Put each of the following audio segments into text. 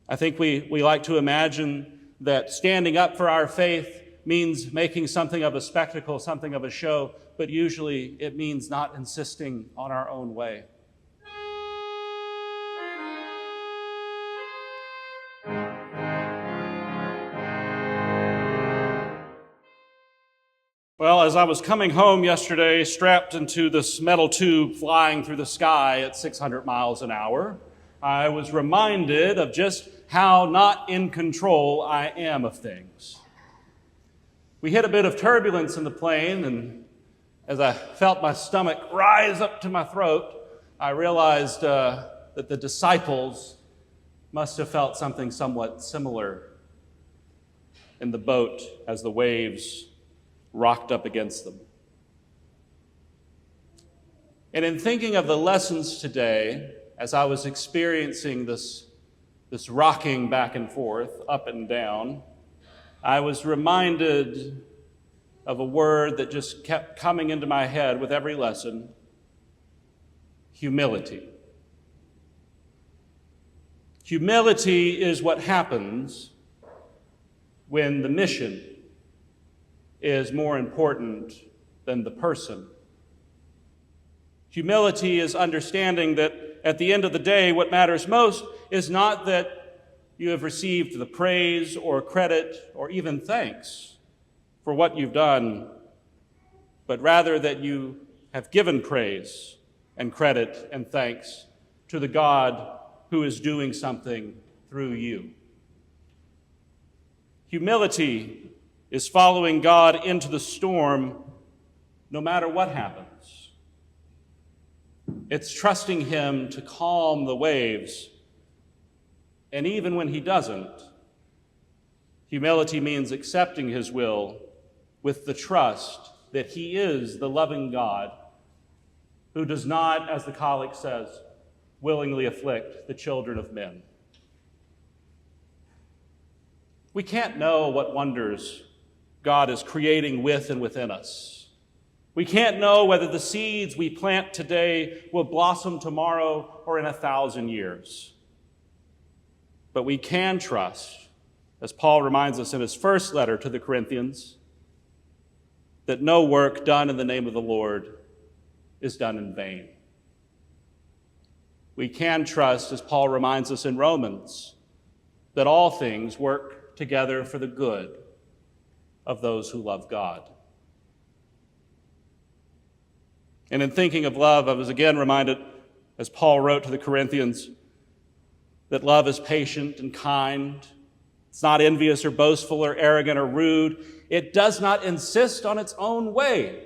I think we like to imagine that standing up for our faith means making something of a spectacle, something of a show, but usually it means not insisting on our own way. Well, as I was coming home yesterday, strapped into this metal tube flying through the sky at 600 miles an hour, I was reminded of just how not in control I am of things. We hit a bit of turbulence in the plane, and as I felt my stomach rise up to my throat, I realized that the disciples must have felt something somewhat similar in the boat as the waves rocked up against them. And in thinking of the lessons today, as I was experiencing this rocking back and forth, up and down, I was reminded of a word that just kept coming into my head with every lesson: humility. Humility is what happens when the mission is more important than the person. Humility is understanding that at the end of the day, what matters most is not that you have received the praise or credit or even thanks for what you've done, but rather that you have given praise and credit and thanks to the God who is doing something through you. Humility is following God into the storm no matter what happens. It's trusting Him to calm the waves, and even when He doesn't, humility means accepting His will with the trust that He is the loving God who does not, as the 𝐒𝐿𝐼 says, willingly afflict the children of men. We can't know what wonders God is creating with and within us. We can't know whether the seeds we plant today will blossom tomorrow or in 1,000 years. But we can trust, as Paul reminds us in his first letter to the Corinthians, that no work done in the name of the Lord is done in vain. We can trust, as Paul reminds us in Romans, that all things work together for the good of those who love God. And in thinking of love, I was again reminded, as Paul wrote to the Corinthians, that love is patient and kind. It's not envious or boastful or arrogant or rude. It does not insist on its own way.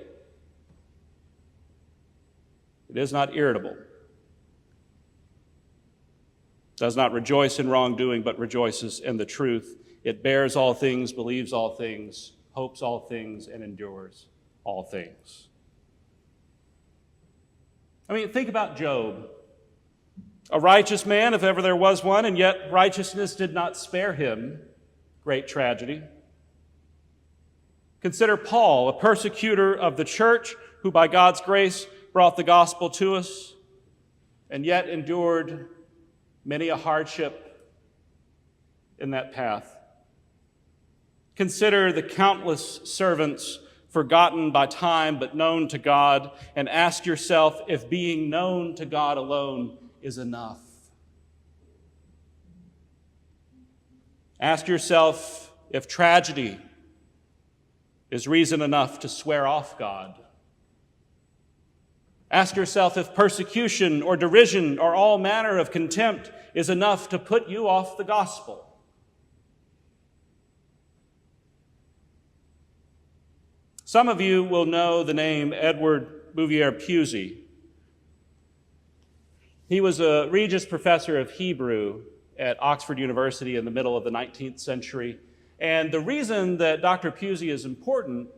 It is not irritable. It does not rejoice in wrongdoing, but rejoices in the truth. It bears all things, believes all things, hopes all things, and endures all things. I mean, think about Job. A righteous man, if ever there was one, and yet righteousness did not spare him. Great tragedy. Consider Paul, a persecutor of the church, who by God's grace brought the gospel to us, and yet endured many a hardship in that path. Consider the countless servants forgotten by time but known to God, and ask yourself if being known to God alone is enough. Ask yourself if tragedy is reason enough to swear off God. Ask yourself if persecution or derision or all manner of contempt is enough to put you off the gospel. Some of you will know the name Edward Bouvier Pusey. He was a Regius Professor of Hebrew at Oxford University in the middle of the 19th century. And the reason that Dr. Pusey is important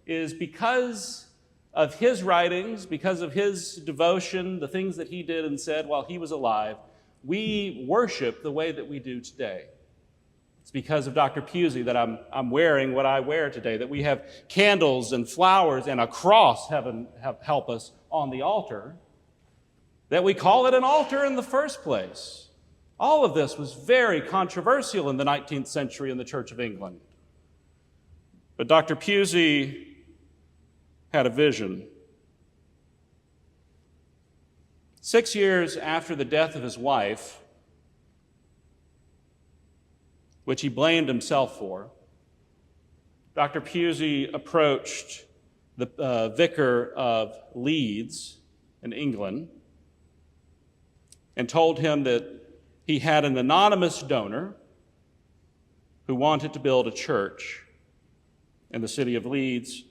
is because of his writings, because of his devotion, the things that he did and said while he was alive, we worship the way that we do today. It's because of Dr. Pusey that I'm wearing what I wear today, that we have candles and flowers and a cross, heaven help us, on the altar, that we call it an altar in the first place. All of this was very controversial in the 19th century in the Church of England. But Dr. 𝐒𝐫𝐯 had a vision. 6 years after the death of his wife, which he blamed himself for, Dr. 𝐒𝐫𝐯 approached the vicar of Leeds in England and told him that he had an anonymous donor who wanted to build a church in the city of Leeds.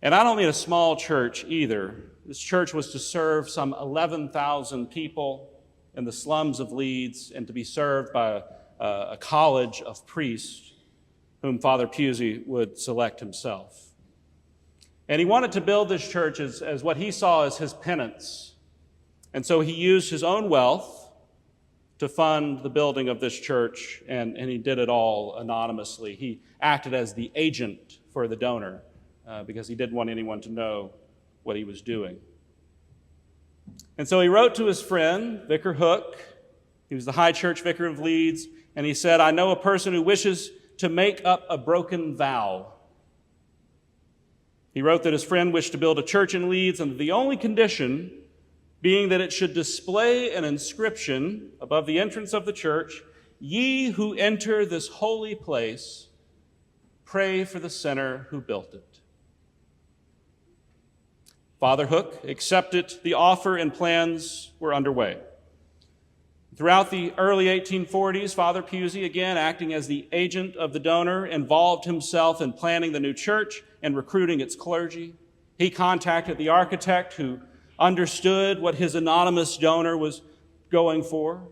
And I don't mean a small church either. This church was to serve some 11,000 people in the slums of Leeds and to be served by a college of priests whom Father 𝐒𝐫𝐯 would select himself. And he wanted to build this church as what he saw as his penance. And so he used his own wealth to fund the building of this church, and he did it all anonymously. He acted as the agent for the donor because he didn't want anyone to know what he was doing. And so he wrote to his friend, Vicar Hook. He was the high church vicar of Leeds, and he said, "I know a person who wishes to make up a broken vow." He wrote that his friend wished to build a church in Leeds, and the only condition being that it should display an inscription above the entrance of the church, "Ye who enter this holy place, pray for the sinner who built it." Father Hook accepted the offer and plans were underway. Throughout the early 1840s, Father 𝐒𝐫𝐯, again acting as the agent of the donor, involved himself in planning the new church and recruiting its clergy. He contacted the architect who understood what his anonymous donor was going for.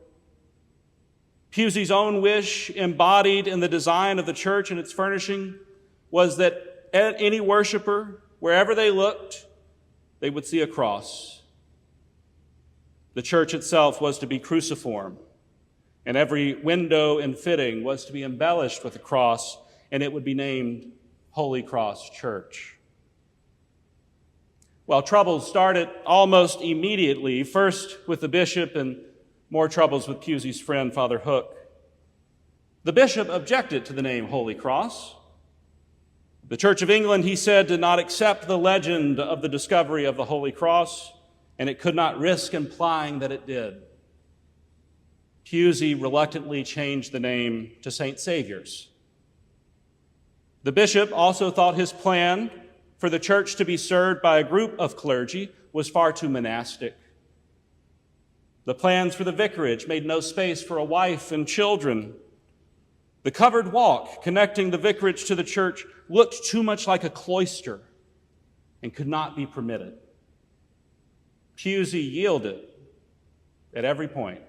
𝐒𝐫𝐯's own wish, embodied in the design of the church and its furnishing, was that any worshiper, wherever they looked, they would see a cross. The church itself was to be cruciform, and every window and fitting was to be embellished with a cross, and it would be named Holy Cross Church. Well, troubles started almost immediately, first with the bishop and more troubles with 𝐒𝐫𝐯's friend, Father Hook. The bishop objected to the name Holy Cross. The Church of England, he said, did not accept the legend of the discovery of the Holy Cross, and it could not risk implying that it did. 𝐒𝐫𝐯 reluctantly changed the name to St. Saviour's. The bishop also thought his plan for the church to be served by a group of clergy was far too monastic. The plans for the vicarage made no space for a wife and children. The covered walk connecting the vicarage to the church looked too much like a cloister and could not be permitted. 𝐒𝐫𝐯 yielded at every point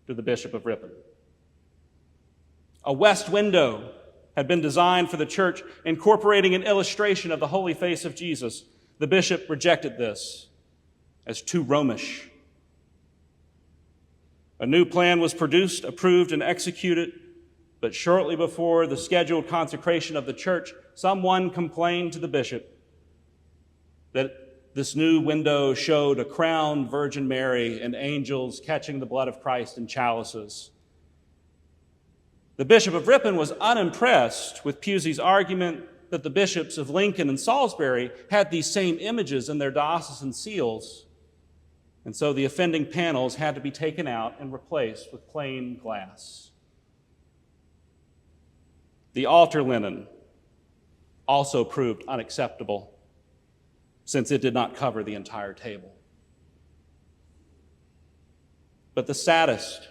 to the Bishop of Ripon. A west window had been designed for the church, incorporating an illustration of the holy face of Jesus. The bishop rejected this as too Romish. A new plan was produced, approved, and executed, but shortly before the scheduled consecration of the church, someone complained to the bishop that this new window showed a crowned Virgin Mary and angels catching the blood of Christ in chalices. The Bishop of Ripon was unimpressed with 𝐒𝐫𝐯's argument that the bishops of Lincoln and Salisbury had these same images in their diocesan seals, and so the offending panels had to be taken out and replaced with plain glass. The altar linen also proved unacceptable, since it did not cover the entire table. But the saddest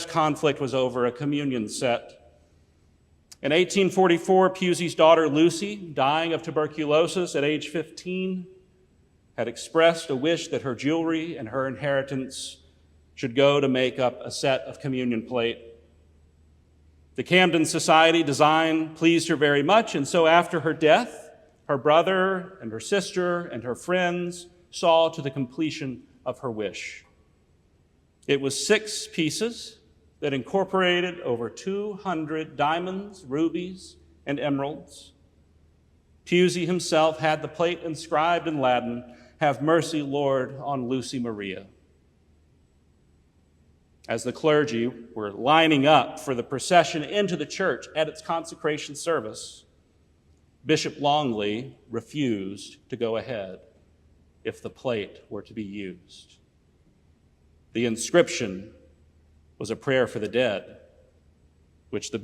conflict was over a communion set. In 1844, 𝐒𝐫𝐯's daughter Lucy, dying of tuberculosis at age 15, had expressed a wish that her jewelry and her inheritance should go to make up a set of communion plate. The Camden Society design pleased her very much, and so after her death, her brother and her sister and her friends saw to the completion of her wish. It was 6 pieces that incorporated over 200 diamonds, rubies, and emeralds. 𝐒𝐫𝐯 himself had the plate inscribed in Latin, "Have mercy, Lord, on Lucy Maria." As the clergy were lining up for the procession into the church at its consecration service, Bishop Longley refused to go ahead if the plate were to be used. The inscription was a prayer for the dead, which to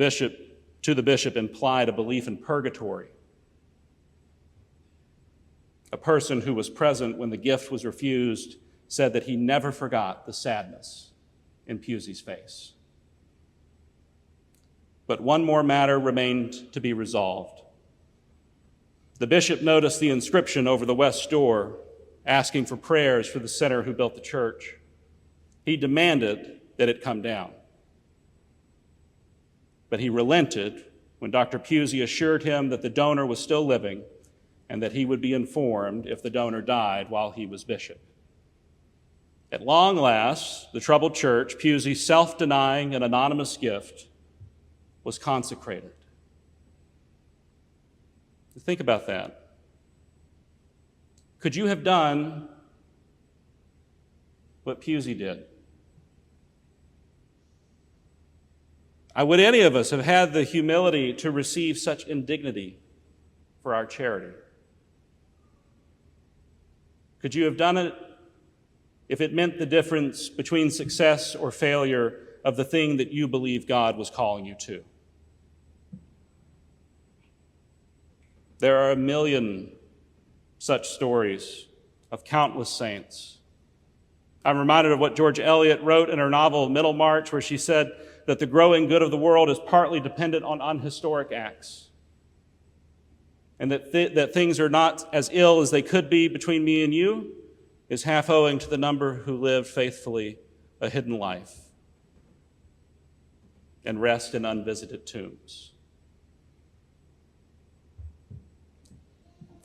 the bishop implied a belief in purgatory. A person who was present when the gift was refused said that he never forgot the sadness in Pusey's face. But one more matter remained to be resolved. The bishop noticed the inscription over the west door asking for prayers for the sinner who built the church. He demanded that it come down. But he relented when Dr. Pusey assured him that the donor was still living and that he would be informed if the donor died while he was bishop. At long last, the troubled church, Pusey's self-denying and anonymous gift, was consecrated. Think about that. Could you have done what Pusey did? Would any of us have had the humility to receive such indignity for our charity? Could you have done it if it meant the difference between success or failure of the thing that you believe God was calling you to? There are a million such stories of countless saints. I'm reminded of what George Eliot wrote in her novel Middlemarch, where she said that the growing good of the world is partly dependent on unhistoric acts, and that things are not as ill as they could be between me and you is half owing to the number who lived faithfully a hidden life and rest in unvisited tombs.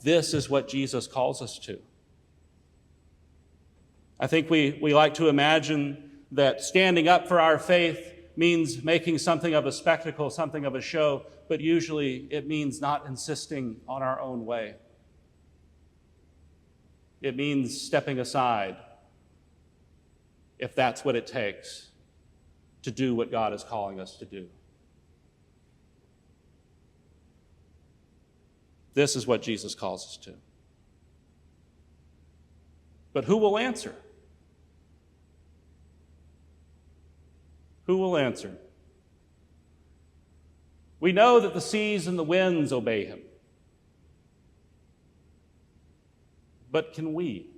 This is what Jesus calls us to. I think we like to imagine that standing up for our faith means making something of a spectacle, something of a show, but usually it means not insisting on our own way. It means stepping aside if that's what it takes to do what God is calling us to do. This is what Jesus calls us to. But who will answer? Who will answer? We know that the seas and the winds obey him. But can we?